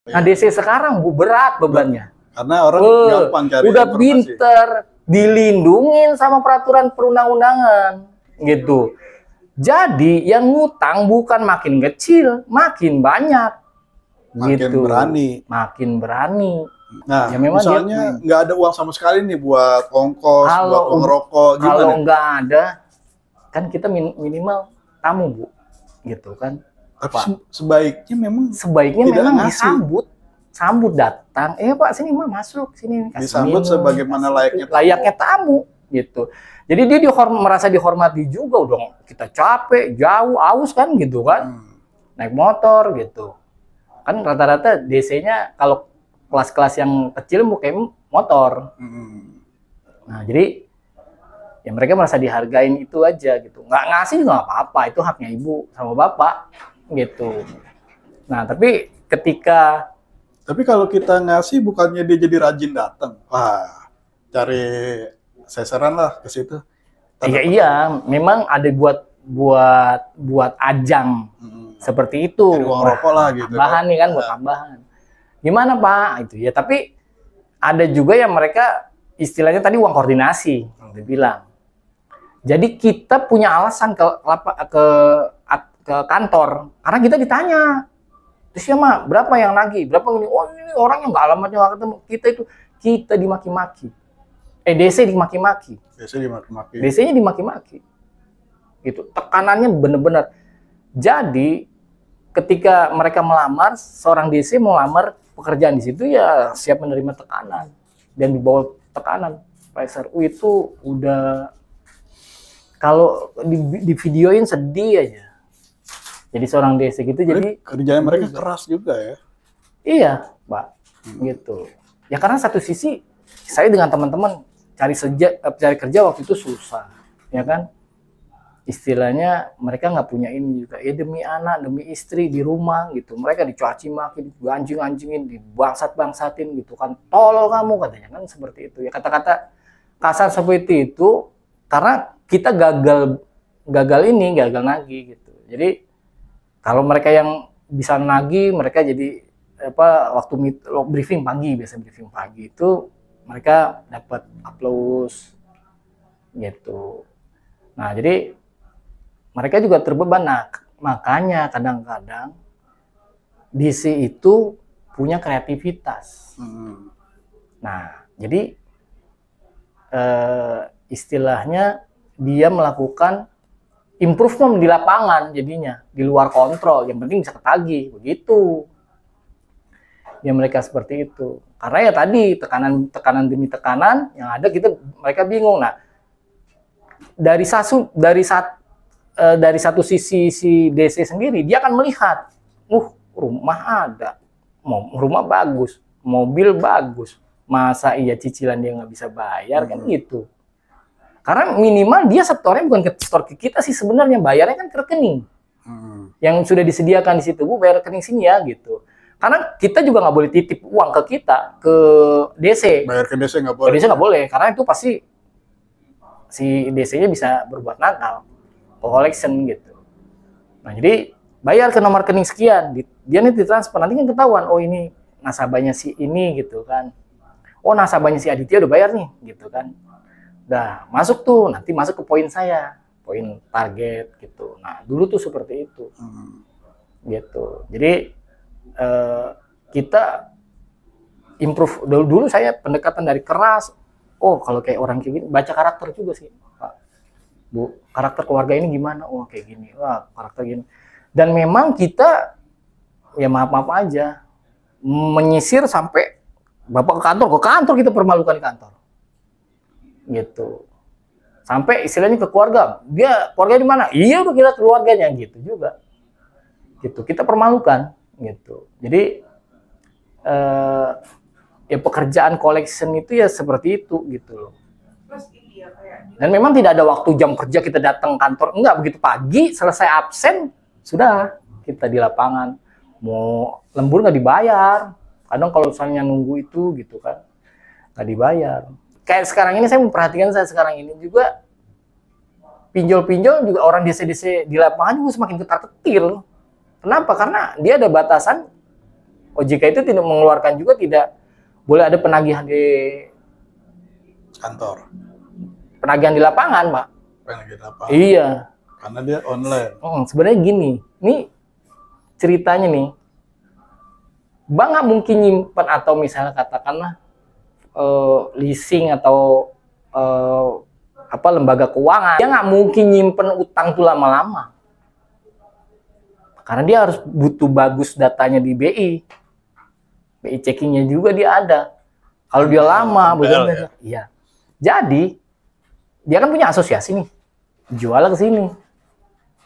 Nah, DC sekarang berat bebannya. Karena orang gampang cari udah informasi. pinter, dilindungin sama peraturan perundang-undangan gitu. Jadi yang ngutang bukan makin kecil, makin banyak. Makin gitu. makin berani. Nah, ya memang misalnya nggak ada uang sama sekali nih buat ongkos, buat uang rokok, gimana? Kalau nggak ada, kan kita minimal tamu, Bu, gitu kan. Tapi sebaiknya memang disambut datang. Pak, sini mah masuk, sini kasih disambut minum, sebagaimana layaknya tamu, gitu. Jadi dia merasa dihormati juga, udah kita capek, jauh, aus kan, gitu kan. Naik motor, gitu. Kan rata-rata DC-nya kalau kelas-kelas yang kecil pakai motor. Nah, jadi ya mereka merasa dihargain itu aja gitu. Nggak ngasih nggak apa-apa, itu haknya ibu sama bapak gitu. Nah, tapi kalau kita ngasih bukannya dia jadi rajin datang. Wah, cari sasaran lah ke situ. Iya, memang ada buat ajang seperti itu. Jadi uang rokok lah gitu. Tambahan nih kan, buat tambahan. Gimana Pak? Itu ya, tapi ada juga yang mereka istilahnya tadi uang koordinasi, yang dibilang. Jadi kita punya alasan ke kantor, karena kita ditanya. Terus ya Mak, berapa yang nagih? Berapa ini? Oh, ini orang yang nggak alamatnya nggak ketemu. Kita dimaki-maki. DC dimaki-maki. DC-nya dimaki-maki. Gitu. Tekanannya benar-benar. Jadi ketika mereka melamar, seorang DC mau lamar pekerjaan di situ ya siap menerima tekanan dan di bawah tekanan. Pressure itu udah kalau di videoin sedih aja. Jadi seorang DC gitu jadi kerjaan mereka keras juga ya. Iya, Pak. Gitu. Ya karena satu sisi saya dengan teman-teman cari kerja waktu itu susah, ya kan? Istilahnya mereka nggak punya ini juga ya, demi anak, demi istri di rumah gitu, mereka dicaci maki, dianjing-anjingin, dibangsat-bangsatin gitu kan, tolol kamu katanya kan, seperti itu ya, kata-kata kasar seperti itu karena kita gagal nagih gitu. Jadi kalau mereka yang bisa nagih, mereka jadi waktu briefing pagi, biasa briefing pagi itu mereka dapat aplaus gitu. Nah, jadi mereka juga terbeban. Nah, makanya kadang-kadang DC itu punya kreativitas. Nah, jadi istilahnya dia melakukan improvement di lapangan jadinya, di luar kontrol. Yang penting bisa ketagih, begitu. Ya mereka seperti itu. Karena ya tadi tekanan demi tekanan yang ada mereka bingung. Nah, dari satu sisi si DC sendiri, dia akan melihat, rumah ada, rumah bagus, mobil bagus, masa iya cicilan dia nggak bisa bayar kan gitu. Karena minimal dia setornya bukan ke store ke kita sih sebenarnya, bayarnya kan ke rekening yang sudah disediakan di situ. Bu, bayar rekening sini ya gitu. Karena kita juga nggak boleh titip uang ke kita, ke DC. Bayar ke DC nggak boleh. Ke DC nggak boleh, karena itu pasti si DC-nya bisa berbuat nakal, collection gitu. Nah, jadi bayar ke nomor rekening sekian, dia nih ditransfer, nanti kan ketahuan, oh ini nasabahnya si ini gitu kan. Oh, nasabahnya si Aditya udah bayar nih gitu kan. Udah masuk tuh, nanti masuk ke poin saya, poin target gitu. Nah, dulu tuh seperti itu. Gitu. Jadi kita improve. Dulu saya pendekatan dari keras. Oh, kalau kayak orang kayak gini, baca karakter juga sih, Pak. Bu, karakter keluarga ini gimana? Oh, kayak gini. Wah, karakter gini. Dan memang kita, ya maaf-maaf aja, menyisir sampai Bapak ke kantor kita permalukan di kantor. Gitu. Sampai istilahnya ke keluarga. Dia keluarga di mana? Iya, udah kita keluarganya gitu juga. Gitu. Kita permalukan gitu. Jadi ya pekerjaan collection itu ya seperti itu gitu loh. Dan memang tidak ada waktu jam kerja kita datang kantor, enggak, begitu pagi selesai absen sudah kita di lapangan. Mau lembur nggak dibayar, kadang kalau misalnya nunggu itu gitu kan nggak dibayar. Kayak sekarang ini saya memperhatikan, sekarang ini juga pinjol-pinjol juga orang DC-DC di lapangan juga semakin ketar-ketir. Kenapa? Karena dia ada batasan OJK itu tidak mengeluarkan juga, tidak boleh ada penagihan Kantor. di lapangan, Pak. Pengen gitu apa? Iya. Karena dia online. Sebenarnya gini, nih ceritanya nih, Bang nggak mungkin nyimpan atau misalnya katakanlah leasing atau lembaga keuangan, dia nggak mungkin nyimpen utang tuh lama-lama, karena dia harus butuh bagus datanya di BI checkingnya juga dia ada. Kalau dia lama, benar-benar, iya. Jadi dia kan punya asosiasi nih, jual ke sini,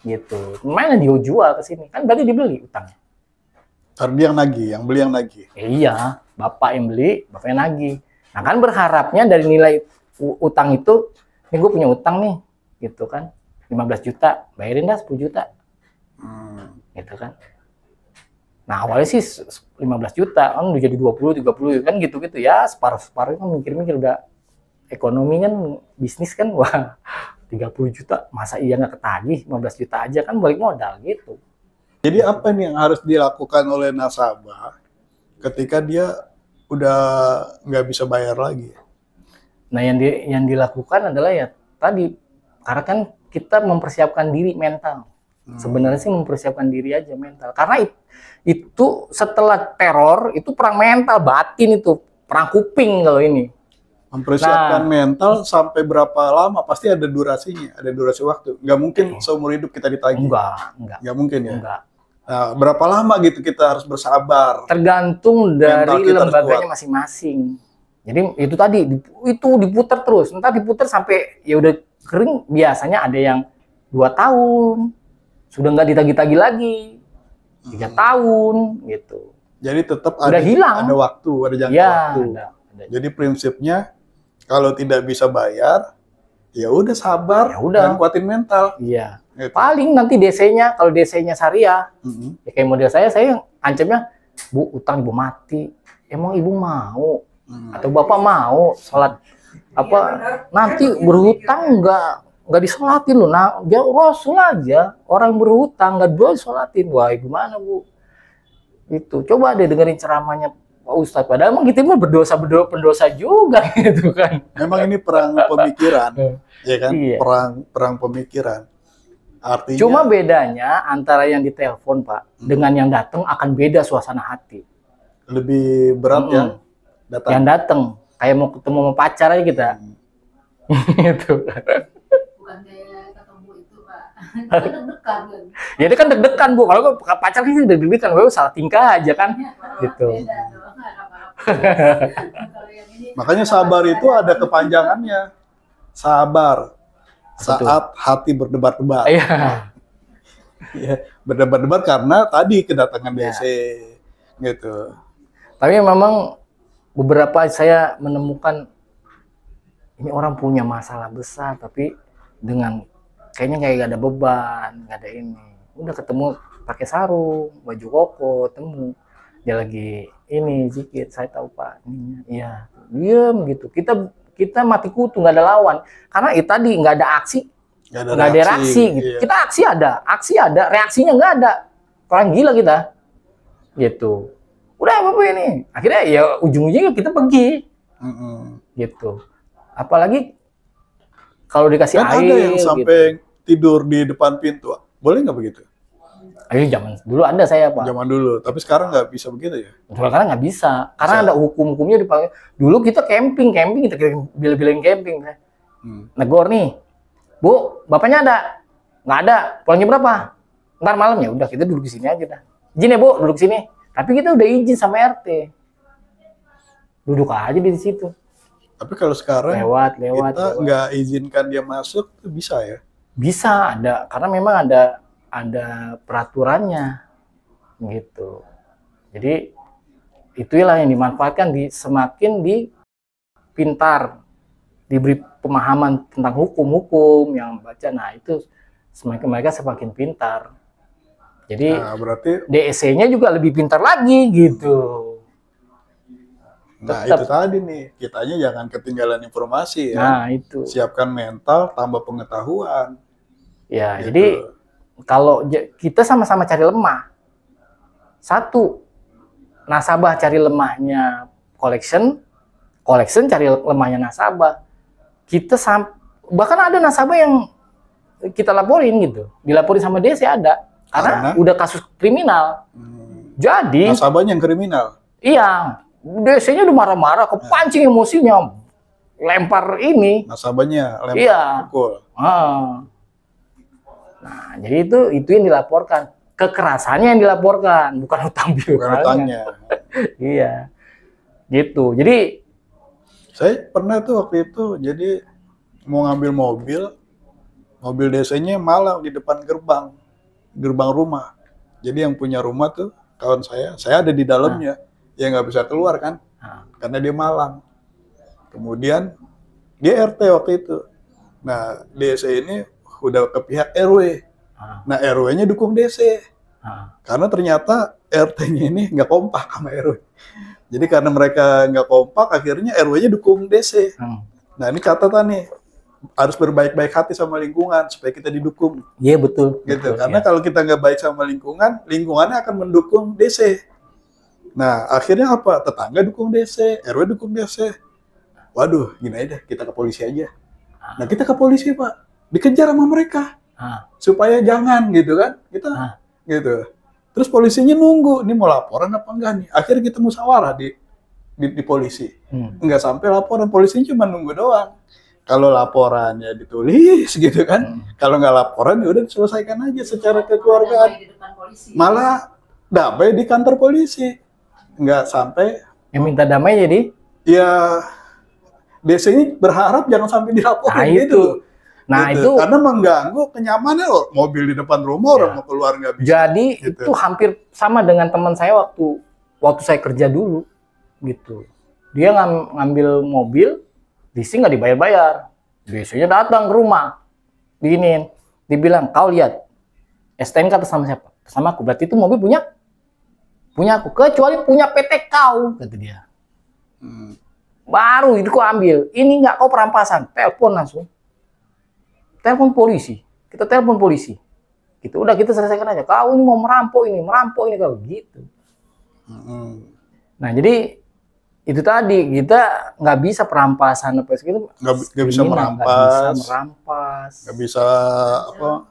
gitu. Mana dia jual ke sini, kan berarti dibeli utangnya. Ntar dia yang nagih, yang beli yang nagih. Iya, bapak yang beli, bapak yang nagih. Nah kan berharapnya dari nilai utang itu, ini gue punya utang nih, gitu kan, 15 juta, bayarin dah 10 juta, gitu kan. Nah awalnya sih 15 juta, kan udah jadi 20, 30, kan gitu-gitu ya, separuh-separuh kan mikir-mikir udah ekonomi kan, bisnis kan, wah 30 juta, masa iya nggak ketagih, 15 juta aja kan balik modal gitu. Jadi apa nih yang harus dilakukan oleh nasabah ketika dia udah nggak bisa bayar lagi? Nah yang dilakukan adalah ya tadi, karena kan kita mempersiapkan diri mental. Sebenarnya sih mempersiapkan diri aja mental. Karena itu setelah teror itu perang mental, batin itu, perang kuping kalau ini. Mempersiapkan mental sampai berapa lama? Pasti ada durasinya, ada durasi waktu. Nggak mungkin seumur hidup kita ditagih. Enggak Mungkin ya. Enggak. Nah, berapa lama gitu kita harus bersabar? Tergantung dari lembaganya masing-masing. Jadi itu tadi itu diputar terus, entar diputar sampai ya udah kering. Biasanya ada yang 2 tahun sudah nggak ditagih-tagih lagi, 3 tahun gitu. Jadi tetap udah hilang. Ada waktu, ada jangka waktu. Ada. Jadi prinsipnya kalau tidak bisa bayar, ya udah sabar, dan kuatin mental. Iya. Gitu. Paling nanti DC-nya, kalau DC-nya syariah, ya kayak model saya ancamnya, Bu, utang ibu mati. Emang ibu mau? Atau bapak mau sholat nanti berhutang nggak disolatin loh. Nah, dia Rasul aja, orang berhutang nggak boleh disolatin. Wah, gimana Bu? Itu coba deh dengerin ceramahnya Pak Ustadz. Padahal emang kita mah pendosa juga gitu kan. Memang ini perang pemikiran, ya kan? Iya. Perang pemikiran. Artinya, cuma bedanya antara yang ditelepon Pak dengan yang datang akan beda suasana hati. Lebih berat yang datang. Yang datang kayak mau ketemu sama pacar aja kita. Gitu. Bukan kayak ketemu itu Pak. Deg-degan kan. Ya dia kan deg-degan Bu. Kalau pacar sih deg-degan, gue salah tingkah aja kan. Gitu. Makanya sabar itu ada kepanjangannya. Sabar. Saat hati berdebar-debar. Iya. Ya, berdebar-debar karena tadi kedatangan DC gitu. Tapi memang beberapa saya menemukan ini orang punya masalah besar tapi dengan kayaknya kayak gak ada beban, gak ada ini. Udah ketemu pakai sarung, baju koko, temu dia lagi ini zikir, saya tahu Pak. Iya, diam gitu. Kita mati kutu, nggak ada lawan. Karena itu tadi nggak ada aksi, nggak ada reaksi. Gitu. Iya. Kita aksi ada, reaksinya nggak ada. Orang gila kita, gitu. Udah apa ini? Akhirnya ya ujung-ujungnya kita pergi, gitu. Apalagi kalau dikasih kan air. Ada yang sampai tidur di depan pintu, boleh nggak begitu? Ayo zaman dulu ada saya Pak. Zaman dulu, tapi sekarang nggak bisa begitu ya? Sekarang nggak bisa, karena ada hukum-hukumnya dipakai. Dulu kita camping kita bilang camping. Negor nih, Bu, bapaknya ada? Nggak ada. Pulangnya berapa? Ntar malam ya. Udah kita duduk di sini aja dah. Izin ya Bu, duduk sini. Tapi kita udah izin sama RT. Duduk aja di situ. Tapi kalau sekarang kita nggak izinkan dia masuk, bisa ya? Bisa ada, karena memang ada peraturannya gitu. Jadi itulah yang dimanfaatkan semakin pintar, diberi pemahaman tentang hukum yang baca. Nah itu semakin mereka semakin pintar. Jadi berarti DSC-nya juga lebih pintar lagi gitu. Nah itu tadi nih, kitanya jangan ketinggalan informasi ya. Nah itu. Siapkan mental, tambah pengetahuan. Ya gitu. Jadi kalau kita sama-sama cari lemah, satu nasabah cari lemahnya collection cari lemahnya nasabah. Bahkan ada nasabah yang kita laporin gitu, dilaporin sama DC ada, karena udah kasus kriminal. Jadi nasabahnya yang kriminal. Iya, DC-nya udah marah-marah, kepancing emosinya, lempar ini. Nasabahnya lempar pukul. Nah, jadi itu yang dilaporkan, kekerasannya yang dilaporkan, bukan hutang piutangnya. Iya, gitu. Jadi saya pernah tuh waktu itu, jadi mau ngambil mobil DC-nya malah di depan gerbang rumah. Jadi yang punya rumah tuh kawan saya ada di dalamnya, ya nggak bisa keluar kan, karena dia malang. Kemudian dia RT waktu itu. Nah, DC ini udah ke pihak RW. Nah, RW-nya dukung DC. Karena ternyata RT-nya ini nggak kompak sama RW. Jadi karena mereka nggak kompak, akhirnya RW-nya dukung DC. Nah, ini catatan nih, harus berbaik-baik hati sama lingkungan supaya kita didukung. Iya, betul. Gitu. Betul, karena kalau kita nggak baik sama lingkungan, lingkungannya akan mendukung DC. Nah, akhirnya apa? Tetangga dukung DC, RW dukung DC. Waduh, gini aja, kita ke polisi aja. Nah, kita ke polisi, Pak. Dikejar sama mereka. Supaya jangan, gitu kan. Kita, gitu. Terus polisinya nunggu, ini mau laporan apa enggak nih? Akhirnya kita musyawarah di polisi. Enggak sampai laporan, polisinya cuma nunggu doang. Kalau laporannya ditulis, gitu kan. Kalau nggak laporan, ya udah diselesaikan aja secara kekeluargaan. Malah damai di kantor polisi. Nggak sampai. Yang minta damai jadi? Ya, DC ini berharap jangan sampai dilaporin gitu. Nah, gitu. itu karena mengganggu kenyamanan loh. Mobil di depan rumah orang mau keluar nggak bisa. Jadi gitu. Itu hampir sama dengan teman saya waktu saya kerja dulu gitu. Dia ngambil mobil, DC nggak dibayar-bayar. DC-nya datang ke rumah, diginiin, dibilang, kau lihat STNK atas nama siapa? Atas nama aku. Berarti itu mobil punya aku, kecuali punya PT kau, kata dia. Baru itu kau ambil. Ini nggak kau perampasan. Telepon langsung. Telepon polisi. Kita telepon polisi. Gitu. Udah kita selesaikan aja. Kau ini mau merampok ini kau gitu. Nah, jadi itu tadi kita nggak bisa perampasan apa gitu. Nggak bisa merampas. Nggak bisa apa?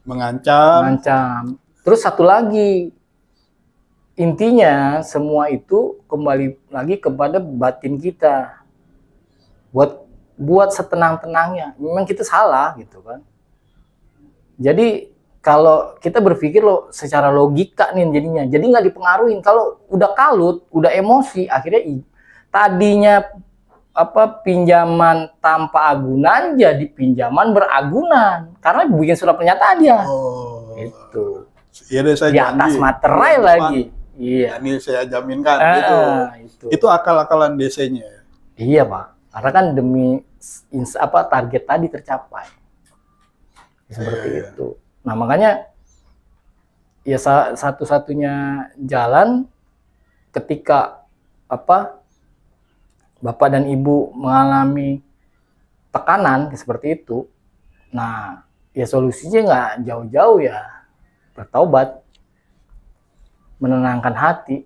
Mengancam. Terus satu lagi, intinya semua itu kembali lagi kepada batin kita. Buat setenang-tenangnya. Memang kita salah gitu kan. Jadi kalau kita berpikir secara logika nih jadinya, jadi nggak dipengaruhin. Kalau udah kalut, udah emosi, akhirnya tadinya pinjaman tanpa agunan jadi pinjaman beragunan karena bikin surat pernyataan dia. Itu. Iya deh, saya di atas materai lagi. Iya. Ini saya jaminkan itu akal-akalan DC-nya. Iya, Pak. Karena kan demi target tadi tercapai. Seperti itu. Nah, makanya ya satu-satunya jalan ketika Bapak dan Ibu mengalami tekanan seperti itu, nah ya solusinya nggak jauh-jauh ya bertaubat, menenangkan hati,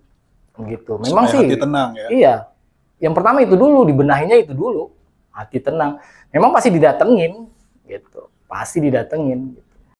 begitu. Memang supaya sih. Hati tenang ya. Iya, yang pertama itu dulu, dibenahinya itu dulu, hati tenang. Memang pasti didatengin, gitu, pasti didatengin. Gitu.